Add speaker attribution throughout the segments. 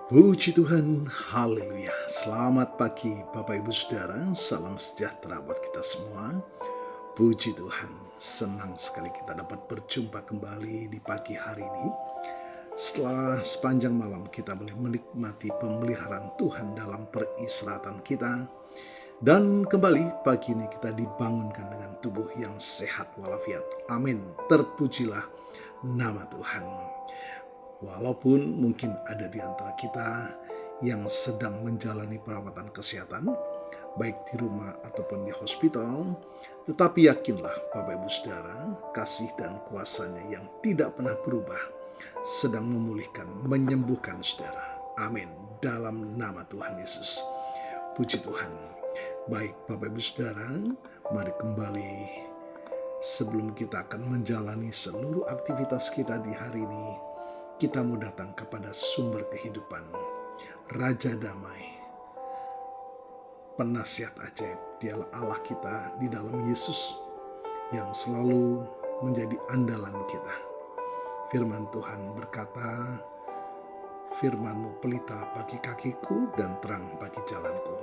Speaker 1: Puji Tuhan, haleluya. Selamat pagi Bapak Ibu Saudara, salam sejahtera buat kita semua. Puji Tuhan, senang sekali kita dapat berjumpa kembali di pagi hari ini. Setelah sepanjang malam kita boleh menikmati pemeliharaan Tuhan dalam peristirahatan kita. Dan kembali pagi ini kita dibangunkan dengan tubuh yang sehat walafiat. Amin, terpujilah nama Tuhan. Walaupun mungkin ada di antara kita yang sedang menjalani perawatan kesehatan, baik di rumah ataupun di hospital, tetapi yakinlah Bapak Ibu Saudara, kasih dan kuasanya yang tidak pernah berubah, sedang memulihkan, menyembuhkan saudara. Amin. Dalam nama Tuhan Yesus. Puji Tuhan. Baik Bapak Ibu Saudara, mari kembali sebelum kita akan menjalani seluruh aktivitas kita di hari ini. Kita mau datang kepada sumber kehidupan, Raja Damai, penasihat ajaib. Dialah Allah kita di dalam Yesus yang selalu menjadi andalan kita. Firman Tuhan berkata, firman-Mu pelita bagi kakiku dan terang bagi jalanku.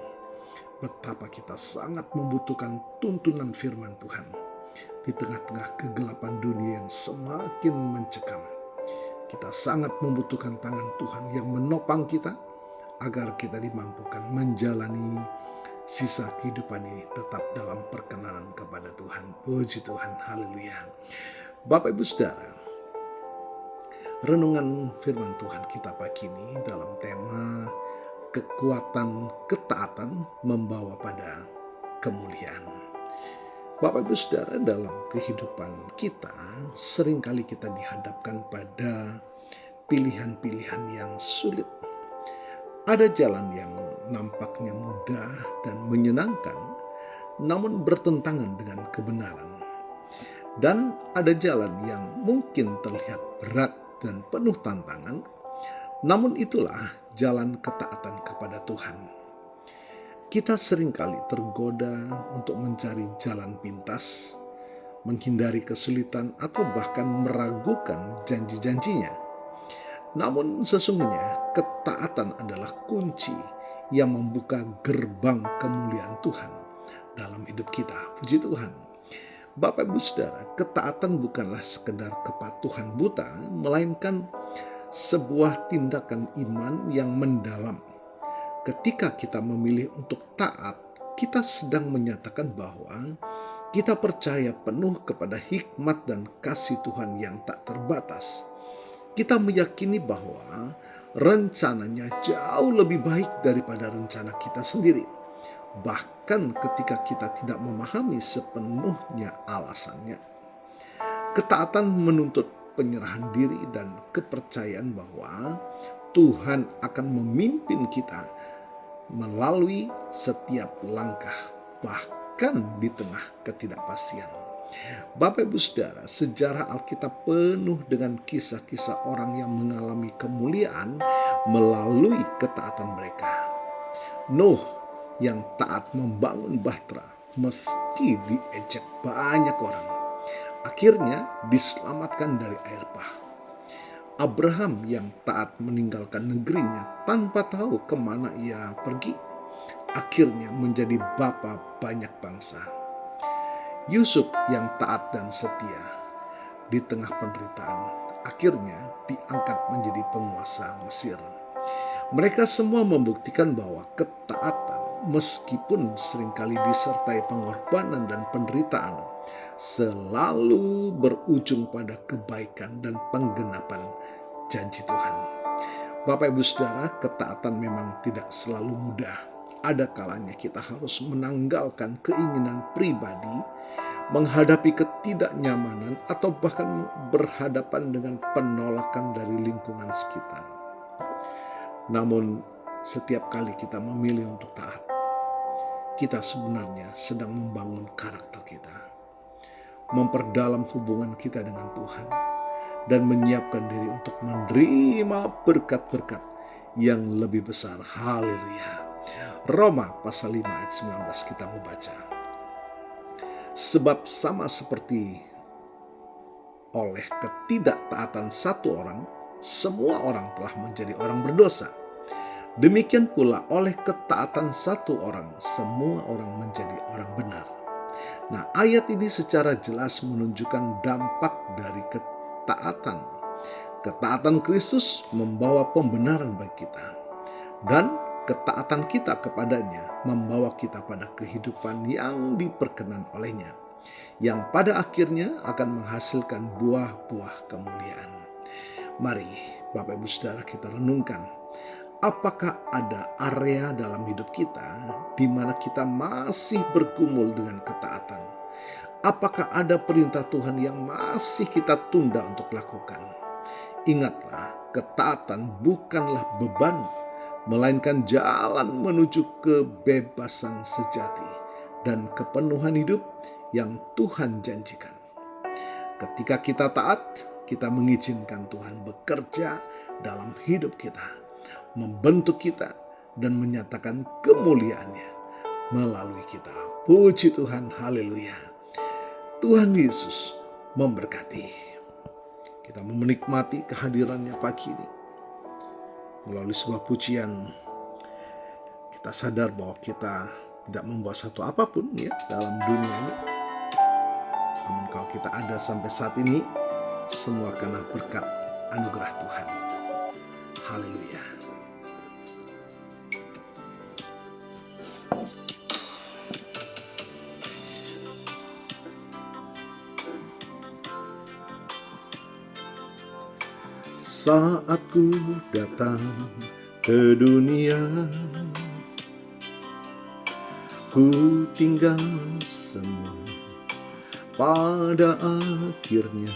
Speaker 1: Betapa kita sangat membutuhkan tuntunan firman Tuhan di tengah-tengah kegelapan dunia yang semakin mencekam. Kita sangat membutuhkan tangan Tuhan yang menopang kita agar kita dimampukan menjalani sisa kehidupan ini tetap dalam perkenanan kepada Tuhan. Puji Tuhan, haleluya. Bapak Ibu Saudara, renungan firman Tuhan kita pagi ini dalam tema kekuatan ketaatan membawa pada kemuliaan. Bapak Ibu Saudara, dalam kehidupan kita seringkali kita dihadapkan pada pilihan-pilihan yang sulit. Ada jalan yang nampaknya mudah dan menyenangkan, namun bertentangan dengan kebenaran. Dan ada jalan yang mungkin terlihat berat dan penuh tantangan, namun itulah jalan ketaatan kepada Tuhan. Kita seringkali tergoda untuk mencari jalan pintas, menghindari kesulitan atau bahkan meragukan janji-janjinya. Namun sesungguhnya ketaatan adalah kunci yang membuka gerbang kemuliaan Tuhan dalam hidup kita. Puji Tuhan. Bapak Ibu Saudara, ketaatan bukanlah sekedar kepatuhan buta, melainkan sebuah tindakan iman yang mendalam. Ketika kita memilih untuk taat, kita sedang menyatakan bahwa kita percaya penuh kepada hikmat dan kasih Tuhan yang tak terbatas. Kita meyakini bahwa rencananya jauh lebih baik daripada rencana kita sendiri. Bahkan ketika kita tidak memahami sepenuhnya alasannya. Ketaatan menuntut penyerahan diri dan kepercayaan bahwa Tuhan akan memimpin kita melalui setiap langkah, bahkan di tengah ketidakpastian. Bapak Ibu Saudara, sejarah Alkitab penuh dengan kisah-kisah orang yang mengalami kemuliaan melalui ketaatan mereka. Nuh yang taat membangun bahtera meski diejek banyak orang, akhirnya diselamatkan dari air bah. Abraham yang taat meninggalkan negerinya tanpa tahu kemana ia pergi, akhirnya menjadi bapa banyak bangsa. Yusuf yang taat dan setia di tengah penderitaan, akhirnya diangkat menjadi penguasa Mesir. Mereka semua membuktikan bahwa ketaatan meskipun seringkali disertai pengorbanan dan penderitaan, selalu berujung pada kebaikan dan penggenapan janji Tuhan. Bapak Ibu Saudara, ketaatan memang tidak selalu mudah. Ada kalanya kita harus menanggalkan keinginan pribadi, menghadapi ketidaknyamanan, atau bahkan berhadapan dengan penolakan dari lingkungan sekitar. Namun setiap kali kita memilih untuk taat, kita sebenarnya sedang membangun karakter kita, memperdalam hubungan kita dengan Tuhan, dan menyiapkan diri untuk menerima berkat-berkat yang lebih besar. Haleluya. Roma pasal 5 ayat 19 kita membaca. Sebab sama seperti oleh ketidaktaatan satu orang, semua orang telah menjadi orang berdosa. Demikian pula oleh ketaatan satu orang, semua orang menjadi orang benar. Nah, ayat ini secara jelas menunjukkan dampak dari ketaatan. Ketaatan Kristus membawa pembenaran bagi kita. Dan ketaatan kita kepadanya membawa kita pada kehidupan yang diperkenan olehnya, yang pada akhirnya akan menghasilkan buah-buah kemuliaan. Mari Bapak Ibu Saudara kita renungkan, apakah ada area dalam hidup kita di mana kita masih bergumul dengan ketaatan? Apakah ada perintah Tuhan yang masih kita tunda untuk lakukan? Ingatlah, ketaatan bukanlah beban, melainkan jalan menuju kebebasan sejati dan kepenuhan hidup yang Tuhan janjikan. Ketika kita taat, kita mengizinkan Tuhan bekerja dalam hidup kita, membentuk kita, dan menyatakan kemuliaannya melalui kita. Puji Tuhan, haleluya. Tuhan Yesus memberkati. Kita menikmati kehadirannya pagi ini. Melalui sebuah pujian, kita sadar bahwa kita tidak membawa satu apapun ya dalam dunia ini. Namun kalau kita ada sampai saat ini, semua karena berkat anugerah Tuhan. Haleluya. Saat ku datang ke dunia, ku tinggal semua pada akhirnya.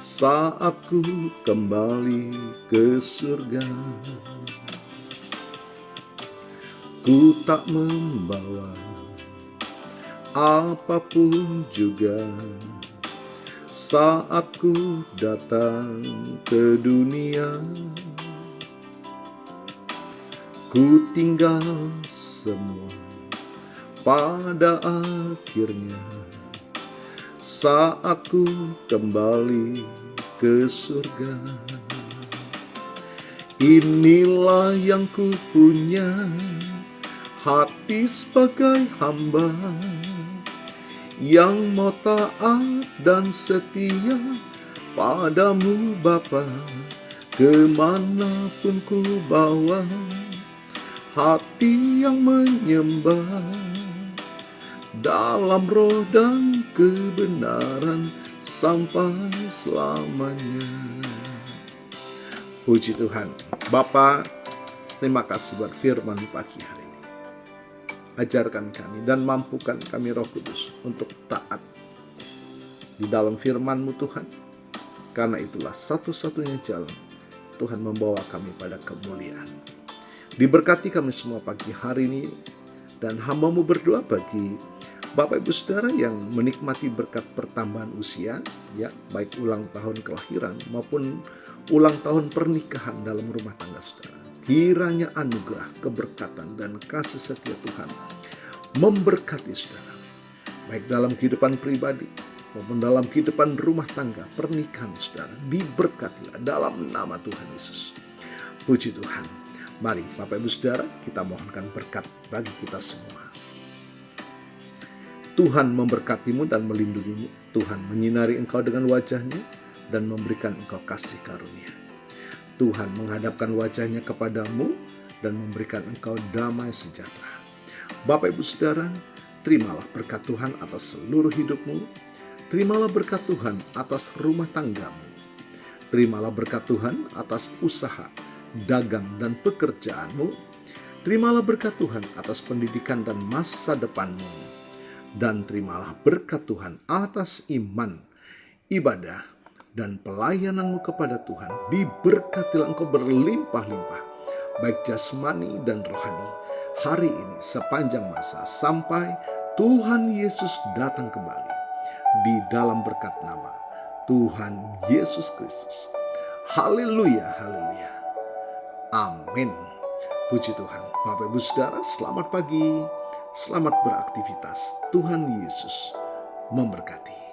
Speaker 1: Saat ku kembali ke surga, ku tak membawa apapun juga. Saat ku datang ke dunia, ku tinggal semua pada akhirnya. Saat ku kembali ke surga, inilah yang ku punya, hati sebagai hamba yang mau taat dan setia padamu Bapa. Kemanapun ku bawa, hati yang menyembah dalam roh dan kebenaran sampai selamanya. Puji Tuhan. Bapa, terima kasih buat firman pagi hari ini. Ajarkan kami dan mampukan kami Roh Kudus untuk taat di dalam firman-Mu Tuhan. Karena itulah satu-satunya jalan Tuhan membawa kami pada kemuliaan. Diberkati kami semua pagi hari ini, dan hamba-Mu berdoa bagi Bapak Ibu Saudara yang menikmati berkat pertambahan usia, ya, baik ulang tahun kelahiran maupun ulang tahun pernikahan dalam rumah tangga saudara. Kiranya anugerah, keberkatan, dan kasih setia Tuhan memberkati saudara, baik dalam kehidupan pribadi maupun dalam kehidupan rumah tangga, pernikahan saudara. Diberkatilah dalam nama Tuhan Yesus. Puji Tuhan. Mari Bapak Ibu Saudara, kita mohonkan berkat bagi kita semua. Tuhan memberkatimu dan melindungimu. Tuhan menyinari engkau dengan wajah-Nya dan memberikan engkau kasih karunia. Tuhan menghadapkan wajah-Nya kepadamu dan memberikan engkau damai sejahtera. Bapak Ibu Saudara, terimalah berkat Tuhan atas seluruh hidupmu. Terimalah berkat Tuhan atas rumah tanggamu. Terimalah berkat Tuhan atas usaha, dagang, dan pekerjaanmu. Terimalah berkat Tuhan atas pendidikan dan masa depanmu. Dan terimalah berkat Tuhan atas iman, ibadah, dan pelayananmu kepada Tuhan. Diberkatilah engkau berlimpah-limpah, baik jasmani dan rohani, hari ini sepanjang masa sampai Tuhan Yesus datang kembali, di dalam berkat nama Tuhan Yesus Kristus. Haleluya, haleluya. Amin. Puji Tuhan. Bapak Ibu Saudara, selamat pagi, selamat beraktivitas. Tuhan Yesus memberkati.